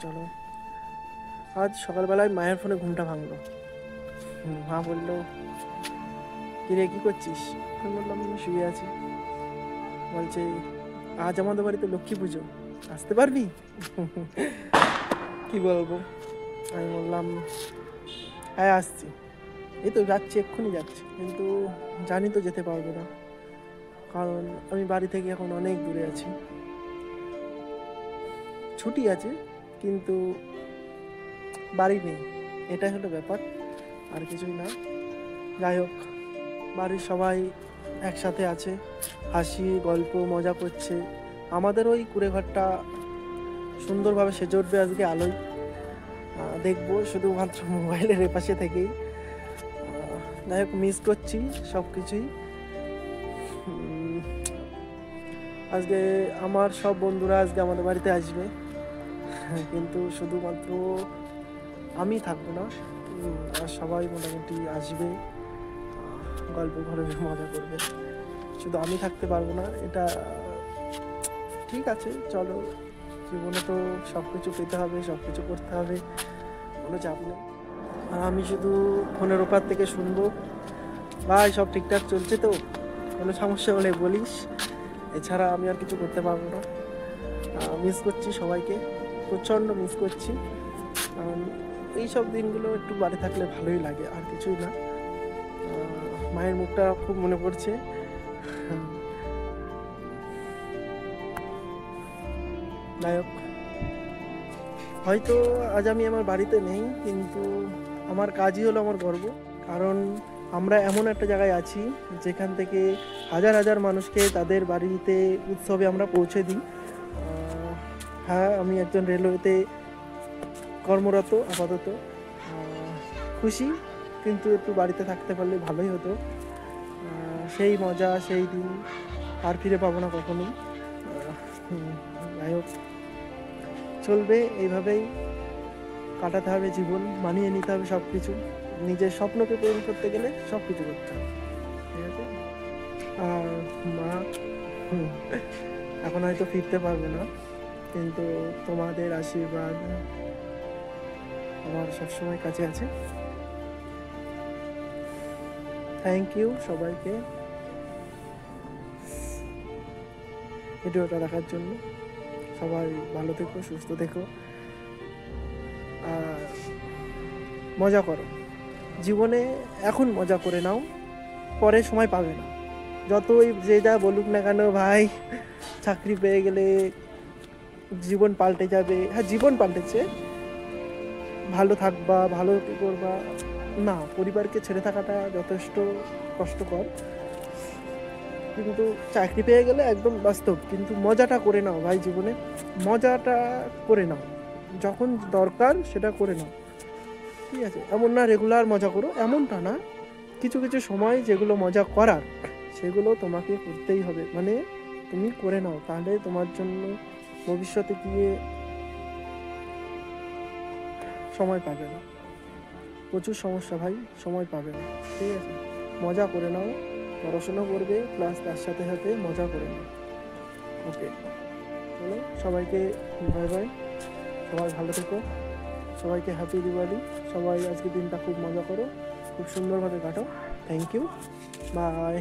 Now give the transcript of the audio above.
চলো। আজ সকালবেলায় মায়ের ফোনে ঘুমটা ভাঙলো। মা বললো, কিরে কী করছিস? আমি বললাম শুয়ে আছি। বলছে, আজ আমাদের বাড়িতে লক্ষ্মী পুজো, আসতে পারবি? কি বলবো? আমি বললাম হ্যাঁ আসছি, এই তো যাচ্ছি, এক্ষুনি যাচ্ছি, কিন্তু জানি তো যেতে পারবো না, কারণ আমি বাড়ি থেকে এখন অনেক দূরে আছি। ছুটি আছে কিন্তু বাড়ি নেই, এটাই হলো ব্যাপার, আর কিছুই না। যাই হোক, বাড়ির সবাই একসাথে আছে, হাসি গল্প মজা করছে। আমাদের ওই কুড়ে ঘরটা সুন্দরভাবে সেজে উঠবে আজকে আলোয়। দেখবো শুধুমাত্র মোবাইলের এপাশে থেকেই। যাই হোক, মিস করছি সব কিছুই। আজকে আমার সব বন্ধুরা আজকে আমাদের বাড়িতে আসবে, কিন্তু শুধুমাত্র আমি থাকবো না, আর সবাই মোটামুটি আসবে, গল্প করবে মজা করবে, শুধু আমি থাকতে পারবো না। এটা ঠিক আছে, চলো, জীবনে তো সব কিছু পেতে হবে, সব কিছু করতে হবে, কোনো চাপ নেই। আর আমি শুধু ফোনের ওপার থেকে শুনবো, ভাই সব ঠিকঠাক চলছে তো, কোনো সমস্যা হলে বলিস। এছাড়া আমি আর কিছু করতে পারবো না। মিস করছি সবাইকে, প্রচণ্ড মিস করছি, কারণ এইসব দিনগুলো একটু বাড়ি থাকলে ভালোই লাগে, আর কিছুই না। মায়ের মুখটা খুব মনে পড়ছে। যাই হোক, হয়তো আজ আমি আমার বাড়িতে নেই, কিন্তু আমার কাজই হলো আমার গর্ব, কারণ আমরা এমন একটা জায়গায় আছি যেখান থেকে হাজার হাজার মানুষকে তাদের বাড়িতে উৎসবে আমরা পৌঁছে দিই। হ্যাঁ, আমি একজন রেলওয়েতে কর্মরত আপাতত, খুশি, কিন্তু একটু বাড়িতে থাকতে পারলে ভালোই হতো। সেই মজা, সেই দিন আর ফিরে পাবো না কখনোই। যাই হোক, চলবে এইভাবেই, কাটাতে হবে জীবন, মানিয়ে নিতে হবে সব কিছু, নিজের স্বপ্নকে পূরণ করতে গেলে সব কিছু করতে হবে, ঠিক আছে? আর মা এখন হয়তো ফিরতে পারবে না, কিন্তু তোমাদের আশীর্বাদ আমার সবসময় কাছে আছে। থ্যাংক ইউ সবাইকে ভিডিওটা দেখার জন্য। সবাই ভালো থেকো, সুস্থ থেকো, আর মজা করো জীবনে। এখন মজা করে নাও, পরে সময় পাবে না। যতই যে যা বলুক না কেন, ভাই চাকরি পেয়ে গেলে জীবন পাল্টে যাবে, হ্যাঁ জীবন পাল্টেছে, ভালো থাকবা, ভালো কী করবা, না, পরিবারকে ছেড়ে থাকাটা যথেষ্ট কষ্টকর, কিন্তু চাকরি পেয়ে গেলে একদম বাস্তব। কিন্তু মজাটা করে নাও ভাই, জীবনে মজাটা করে নাও, যখন দরকার সেটা করে নাও, ঠিক আছে? এমন না রেগুলার মজা করো, এমনটা না, কিছু কিছু সময় যেগুলো মজা করার সেগুলো তোমাকে করতেই হবে, মানে তুমি করে নাও, তাহলে তোমার জন্য ভবিষ্যতে গিয়ে সময় পাবে না, প্রচুর সমস্যা ভাই, সময় পাবে না, ঠিক আছে? মজা করে নাও, পড়াশোনা করবে প্লাস তার সাথে সাথে মজা করে নাও। ওকে, চলো, সবাইকে বাই বাই, সবাই ভালো থেকো, সবাইকে হ্যাপি দিওয়ালি। সবাই আজকে দিনটা খুব মজা করো, খুব সুন্দরভাবে কাটো। Thank you, by.